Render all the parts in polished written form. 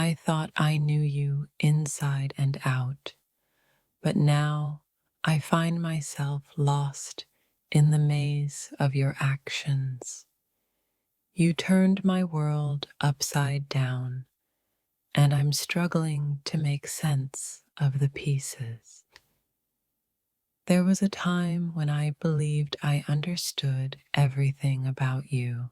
I thought I knew you inside and out, but now I find myself lost in the maze of your actions. You turned my world upside down, and I'm struggling to make sense of the pieces. There was a time when I believed I understood everything about you,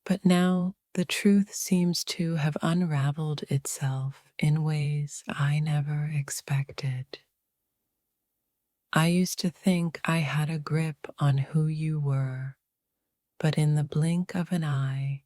but now the truth seems to have unraveled itself in ways I never expected. I used to think I had a grip on who you were, but in the blink of an eye,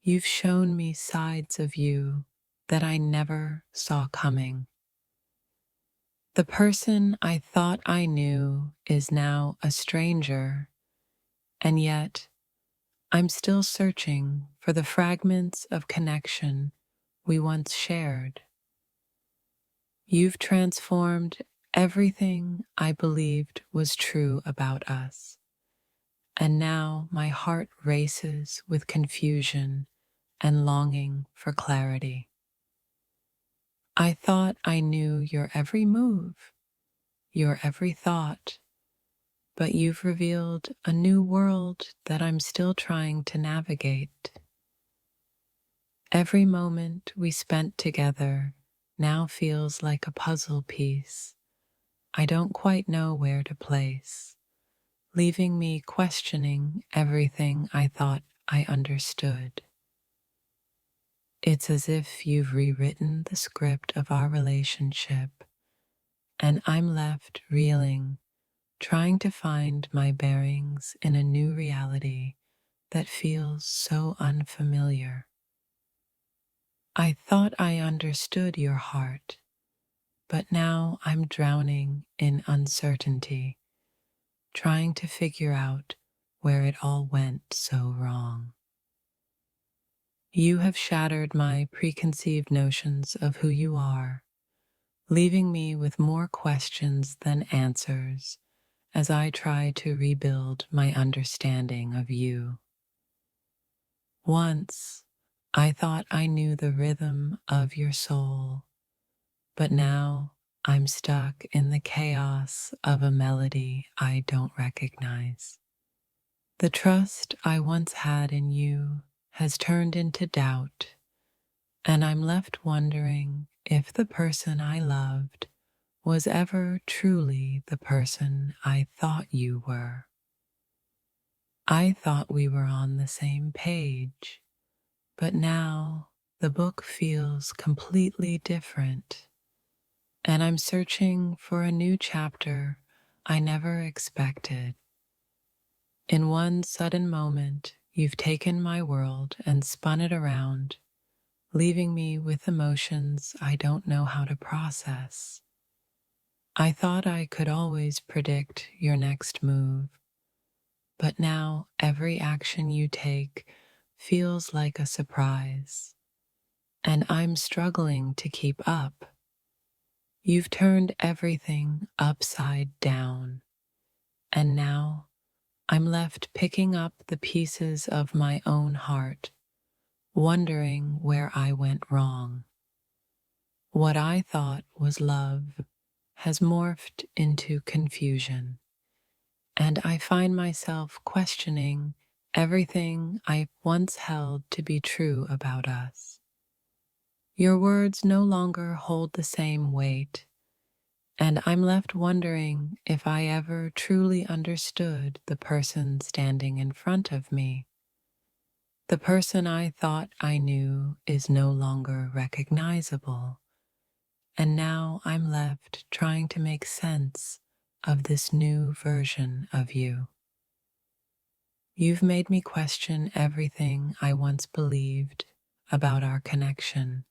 you've shown me sides of you that I never saw coming. The person I thought I knew is now a stranger, and yet I'm still searching for the fragments of connection we once shared. You've transformed everything I believed was true about us, and now my heart races with confusion and longing for clarity. I thought I knew your every move, your every thought, but you've revealed a new world that I'm still trying to navigate. Every moment we spent together now feels like a puzzle piece I don't quite know where to place, leaving me questioning everything I thought I understood. It's as if you've rewritten the script of our relationship, and I'm left reeling, trying to find my bearings in a new reality that feels so unfamiliar. I thought I understood your heart, but now I'm drowning in uncertainty, trying to figure out where it all went so wrong. You have shattered my preconceived notions of who you are, leaving me with more questions than answers as I try to rebuild my understanding of you. Once, I thought I knew the rhythm of your soul, but now I'm stuck in the chaos of a melody I don't recognize. The trust I once had in you has turned into doubt, and I'm left wondering if the person I loved was ever truly the person I thought you were. I thought we were on the same page, but now the book feels completely different, and I'm searching for a new chapter I never expected. In one sudden moment, you've taken my world and spun it around, leaving me with emotions I don't know how to process. I thought I could always predict your next move, but now every action you take feels like a surprise, and I'm struggling to keep up. You've turned everything upside down, and now I'm left picking up the pieces of my own heart, wondering where I went wrong. What I thought was love has morphed into confusion, and I find myself questioning everything I once held to be true about us. Your words no longer hold the same weight, and I'm left wondering if I ever truly understood the person standing in front of me. The person I thought I knew is no longer recognizable, and now I'm left trying to make sense of this new version of you. You've made me question everything I once believed about our connection,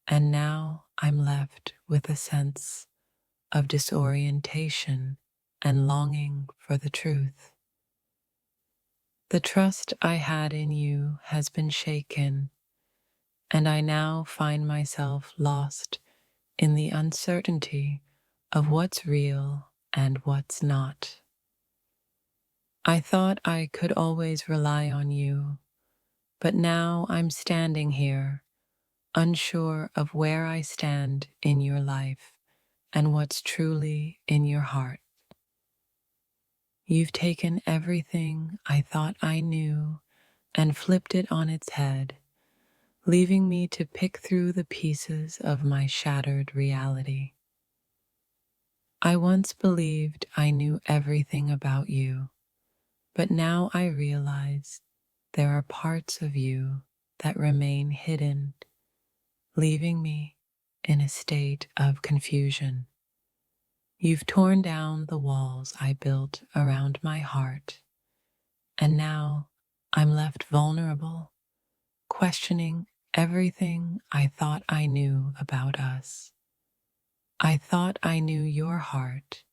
and now I'm left with a sense of disorientation and longing for the truth. The trust I had in you has been shaken, and I now find myself lost in the uncertainty of what's real and what's not. I thought I could always rely on you, but now I'm standing here, unsure of where I stand in your life and what's truly in your heart. You've taken everything I thought I knew and flipped it on its head, leaving me to pick through the pieces of my shattered reality. I once believed I knew everything about you, but now I realize there are parts of you that remain hidden, leaving me in a state of confusion. You've torn down the walls I built around my heart, and now I'm left vulnerable, questioning everything I thought I knew about us. I thought I knew your heart,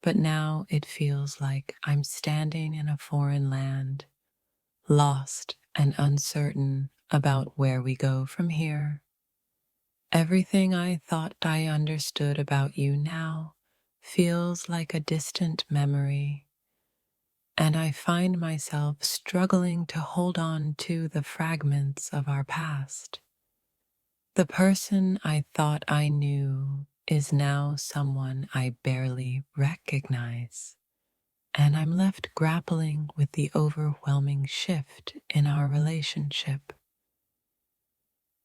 but now it feels like I'm standing in a foreign land, lost and uncertain about where we go from here. Everything I thought I understood about you now feels like a distant memory, and I find myself struggling to hold on to the fragments of our past. The person I thought I knew is now someone I barely recognize, and I'm left grappling with the overwhelming shift in our relationship.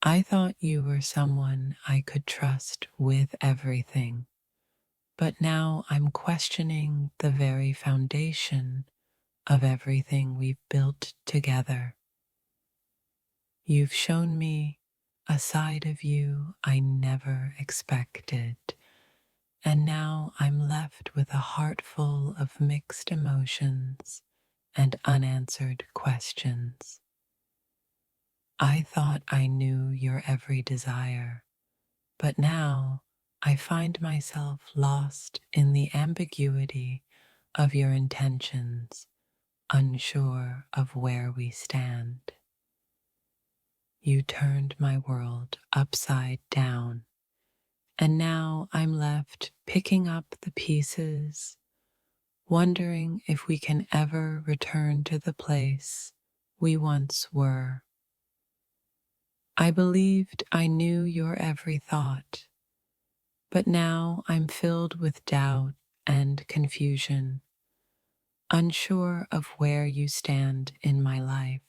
I thought you were someone I could trust with everything, but now I'm questioning the very foundation of everything we've built together. You've shown me a side of you I never expected, and now I'm left with a heart full of mixed emotions and unanswered questions. I thought I knew your every desire, but now I find myself lost in the ambiguity of your intentions, unsure of where we stand. You turned my world upside down, and now I'm left picking up the pieces, wondering if we can ever return to the place we once were. I believed I knew your every thought, but now I'm filled with doubt and confusion, unsure of where you stand in my life.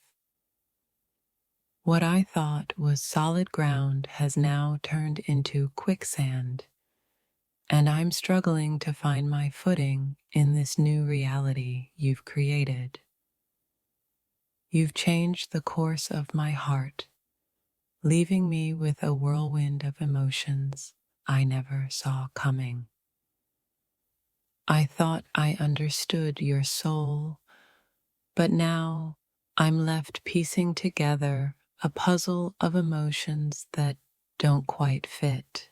What I thought was solid ground has now turned into quicksand, and I'm struggling to find my footing in this new reality you've created. You've changed the course of my heart, leaving me with a whirlwind of emotions I never saw coming. I thought I understood your soul, but now I'm left piecing together a puzzle of emotions that don't quite fit.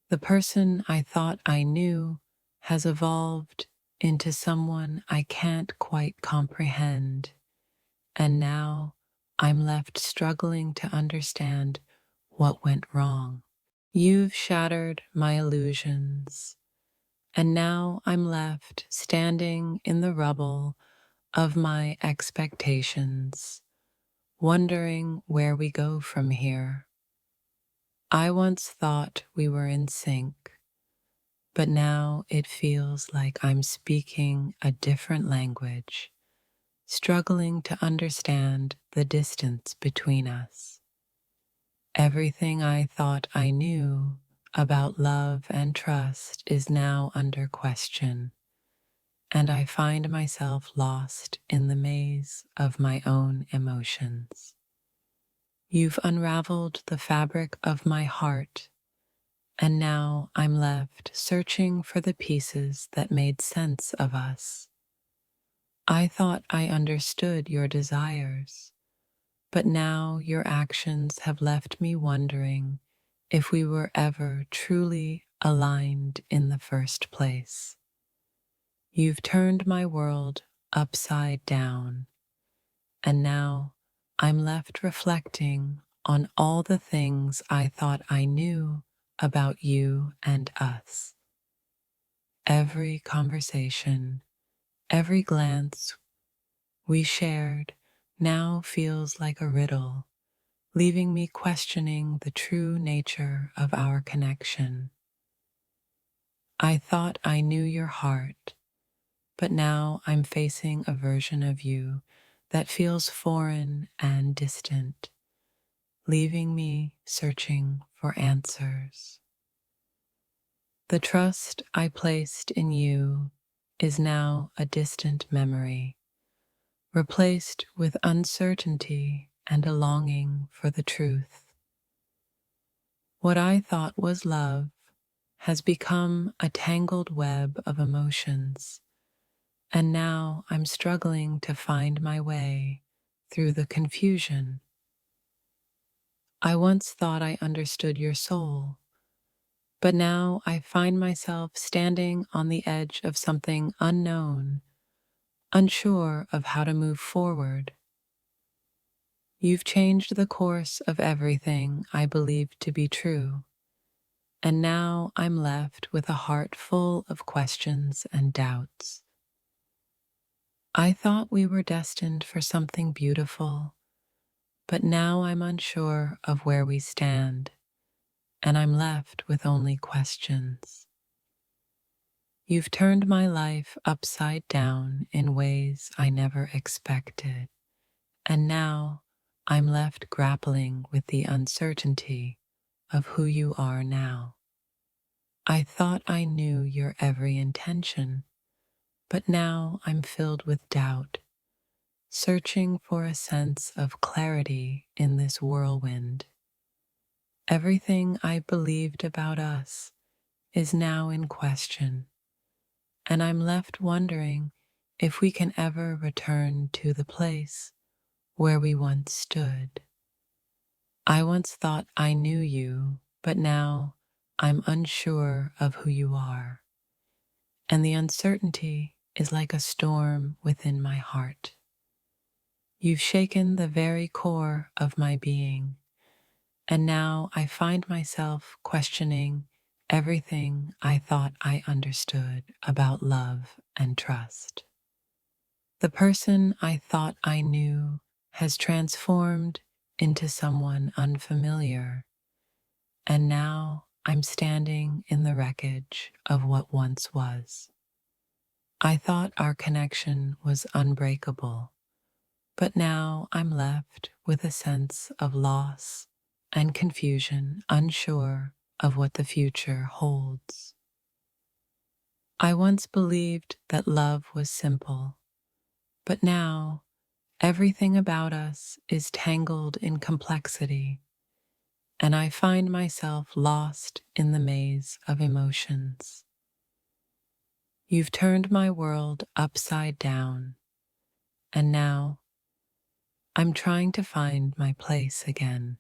The person I thought I knew has evolved into someone I can't quite comprehend, and now I'm left struggling to understand what went wrong. You've shattered my illusions, and now I'm left standing in the rubble of my expectations, wondering where we go from here. I once thought we were in sync, but now it feels like I'm speaking a different language, struggling to understand the distance between us. Everything I thought I knew about love and trust is now under question, and I find myself lost in the maze of my own emotions. You've unraveled the fabric of my heart, and now I'm left searching for the pieces that made sense of us. I thought I understood your desires, but now your actions have left me wondering if we were ever truly aligned in the first place. You've turned my world upside down, and now I'm left reflecting on all the things I thought I knew about you and us. Every conversation, every glance we shared now feels like a riddle, leaving me questioning the true nature of our connection. I thought I knew your heart, but now I'm facing a version of you that feels foreign and distant, leaving me searching for answers. The trust I placed in you is now a distant memory, replaced with uncertainty and a longing for the truth. What I thought was love has become a tangled web of emotions, and now I'm struggling to find my way through the confusion. I once thought I understood your soul, but now I find myself standing on the edge of something unknown, unsure of how to move forward. You've changed the course of everything I believed to be true, and now I'm left with a heart full of questions and doubts. I thought we were destined for something beautiful, but now I'm unsure of where we stand, and I'm left with only questions. You've turned my life upside down in ways I never expected, and now I'm left grappling with the uncertainty of who you are now. I thought I knew your every intention, but now I'm filled with doubt, searching for a sense of clarity in this whirlwind. Everything I believed about us is now in question, and I'm left wondering if we can ever return to the place where we once stood. I once thought I knew you, but now I'm unsure of who you are, and the uncertainty is like a storm within my heart. You've shaken the very core of my being, and now I find myself questioning everything I thought I understood about love and trust. The person I thought I knew has transformed into someone unfamiliar, and now I'm standing in the wreckage of what once was. I thought our connection was unbreakable, but now I'm left with a sense of loss and confusion, unsure of what the future holds. I once believed that love was simple, but now everything about us is tangled in complexity, and I find myself lost in the maze of emotions. You've turned my world upside down, and now I'm trying to find my place again,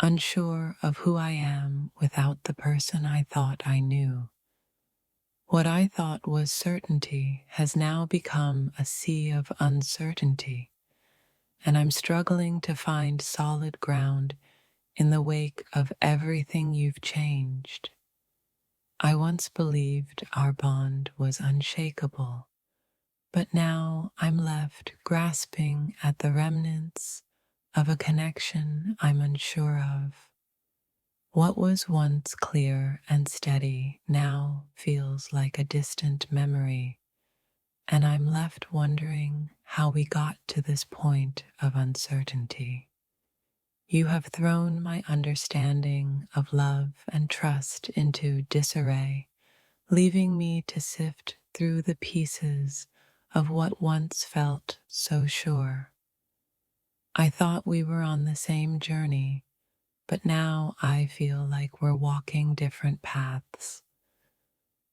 unsure of who I am without the person I thought I knew. What I thought was certainty has now become a sea of uncertainty, and I'm struggling to find solid ground in the wake of everything you've changed. I once believed our bond was unshakable, but now I'm left grasping at the remnants of a connection I'm unsure of. What was once clear and steady now feels like a distant memory, and I'm left wondering how we got to this point of uncertainty. You have thrown my understanding of love and trust into disarray, leaving me to sift through the pieces of what once felt so sure. I thought we were on the same journey, but now I feel like we're walking different paths,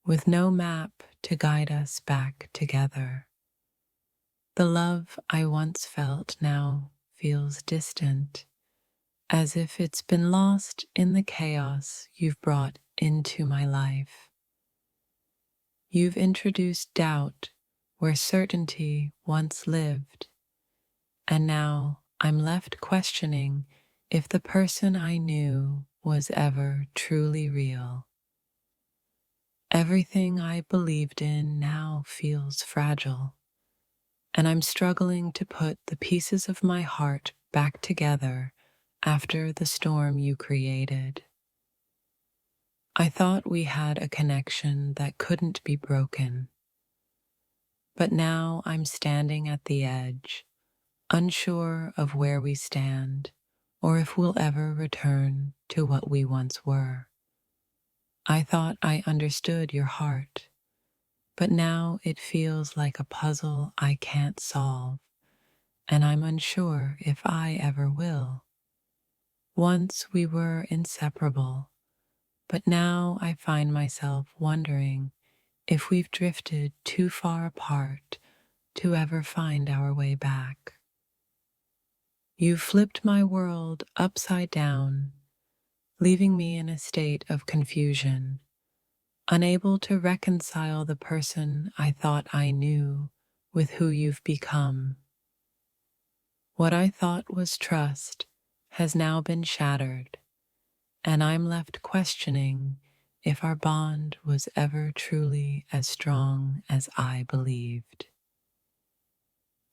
with no map to guide us back together. The love I once felt now feels distant, as if it's been lost in the chaos you've brought into my life. You've introduced doubt where certainty once lived, and now I'm left questioning if the person I knew was ever truly real. Everything I believed in now feels fragile, and I'm struggling to put the pieces of my heart back together after the storm you created. I thought we had a connection that couldn't be broken, but now I'm standing at the edge, unsure of where we stand or if we'll ever return to what we once were. I thought I understood your heart, but now it feels like a puzzle I can't solve, and I'm unsure if I ever will. Once we were inseparable, but now I find myself wondering if we've drifted too far apart to ever find our way back. You've flipped my world upside down, leaving me in a state of confusion, unable to reconcile the person I thought I knew with who you've become. What I thought was trust has now been shattered, and I'm left questioning if our bond was ever truly as strong as I believed.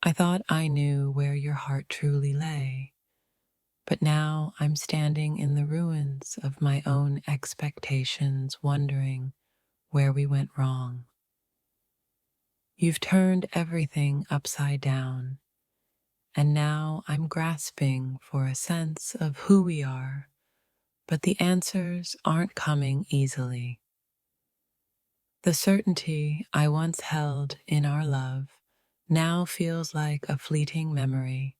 I thought I knew where your heart truly lay, but now I'm standing in the ruins of my own expectations, wondering where we went wrong. You've turned everything upside down, and now I'm grasping for a sense of who we are, but the answers aren't coming easily. The certainty I once held in our love now feels like a fleeting memory,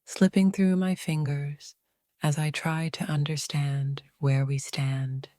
slipping through my fingers as I try to understand where we stand.